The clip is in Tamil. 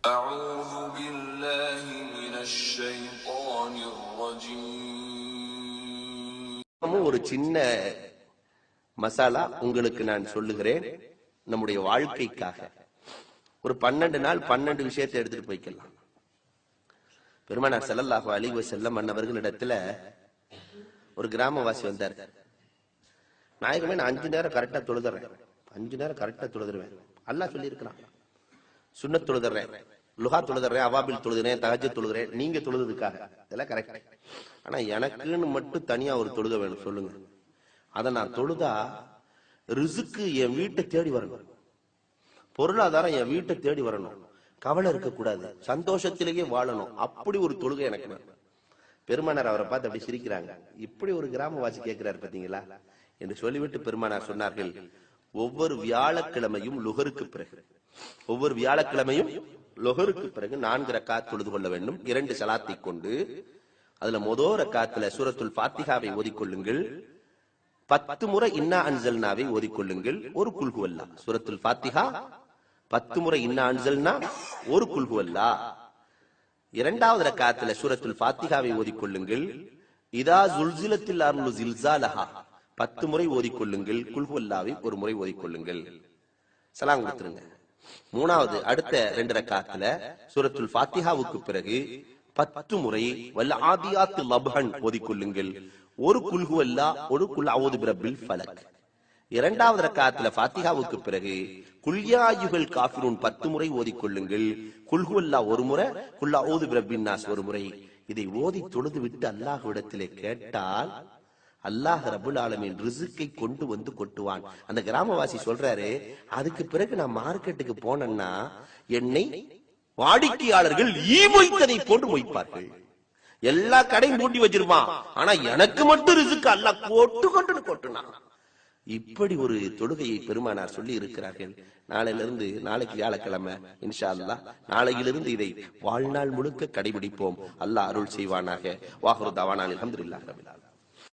أعوذ بالله من الشيطان الرجيم. ஒரு சின்ன மசாலா உங்களுக்கு நான் சொல்லுகிறேன். நம்முடைய வாழ்க்கைக்காக ஒரு 12 நாள் 12 விஷயத்தை எடுத்துட்டு போய்க்கலாம். பெருமானார் ஸல்லல்லாஹு அலைஹி வஸல்லம் அன்னவர்களிடத்துல ஒரு கிராமவாசி வந்தார். நாயகமே, நான் 5 நேரம் கரெக்டா தொழுதுறேன், 5 நேரம் கரெக்டா தொழுதுருவேன், அல்லாஹ் சொல்லி இருக்கிறான். சுன்னத் தொழுதுறேன், லுஹா தொழுதுறேன், அவாபில் தொழுதுறேன், தஹஜ்ஜுத் தொழுதுறேன், நீங்க தொழுதுக்காக இதெல்லாம் கரெக்ட். ஆனா எனக்குன்னு மட்டும் தனியா ஒரு தொழுக வேணும், சொல்லுங்க. அத நான் தொழுதா ரிசுக்கு என் வீட்டை தேடி வரணும், பொருளாதாரம் என் வீட்டை தேடி வரணும், கவலை இருக்க கூடாது, சந்தோஷத்திலேயே வாழணும். அப்படி ஒரு தொழுகை எனக்கு வேணும். பெருமானார் அவரை பார்த்து அப்படி சிரிக்கிறாங்க. இப்படி ஒரு கிராமவாசி கேட்கிறாரு பாத்தீங்களா என்று சொல்லிவிட்டு பெருமானார் சொன்னார்கள், ஒவ்வொரு வியாழக்கிழமையும் லுஹருக்கு பிறகு, ஒவ்வொரு வியாழக்கிழமையும் லுஹருக்கு பிறகு 4 ரக்காத் தொழுது கொள்ள வேண்டும். 2 ஸலாத்தை கொண்டு அதுல முதல் ரக்காத்துல சூரத்துல் ஃபாத்திஹாவை ஓதிக்கொள்ளுங்கள், 10 முறை இன்னா அன்சல்னாவை ஓதிக்கொள்ளுங்கள், ஒரு குல் ஹுவல்லாஹ். சூரத்துல் ஃபாத்திஹா 10 முறை இன்னா அன்சல்னா, ஒரு குல் ஹுவல்லாஹ். இரண்டாவது ரக்காத்துல சூரத்துல் ஃபாத்திஹாவை ஓதிக்கொள்ளுங்கள், இதா ஸுல்ஸிலத்தில் அர்லு ஸில்ஸாலஹா 10 முறை ஓதிக்கொள்ளுங்கள், குல் ஹுவல்லாஹ்வை ஒரு முறை ஓதிக்கொள்ளுங்கள், சலாம் கொடுத்துருங்க. மூணாவது அடுத்த 2 ரக்காத்துல சூரத்துல் ஃபாத்திஹாவுக்கு பிறகு 10 முறை வல் ஆதியாத் லப்ஹன் ஓதிக்கொள்ளுங்கள், ஒரு குல் ஹுவல்லாஹ், ஒரு குல் அஊது பிரப்பில் ஃபலக். இரண்டாவது ரக்காத்துல ஃபாத்திஹாவுக்கு பிறகு குல் யா அய்யுஹல் காஃபிரூன் 10 முறை ஓதிக்கொள்ளுங்கள், குல் ஹுவல்லாஹ் ஒரு முறை, குல் அஊது பிரப்பின் நாஸ் ஒரு முறை. இதை ஓதி தொழுது விட்டு அல்லாஹ்விடத்திலே கேட்டால் அல்லாஹ் ரப்புல் ஆலமீன் ரிஸ்கை கொண்டு வந்து கொட்டுவான். அந்த கிராமவாசி சொல்றாரு, அதுக்கு பிறகு நான் மார்க்கெட்டுக்கு போனேன்னா என்னை வாடிக்கையாளர்கள் ஈ மொய்த்ததை போன்று மொய்ப்பார்கள். எல்லா கடையும் மூட்டி வச்சிருப்பான், ஆனா எனக்கு மட்டும் ரிஸ்க் அல்லாஹ் கொட்டு கொண்டு கொட்டுனான். இப்படி ஒரு தொழுகையை பெருமானார் சொல்லி இருக்கிறார்கள். நாளையிலிருந்து, நாளைக்கு வியாழக்கிழமை இன்ஷா அல்லாஹ், நாளையிலிருந்து இதை வாழ்நாள் முழுக்க கடைபிடிப்போம். அல்லாஹ் அருள் செய்வானாக. வாஹிரு தவானா அல்ஹம்துலில்லாஹி ரப்பில் ஆலமீன்.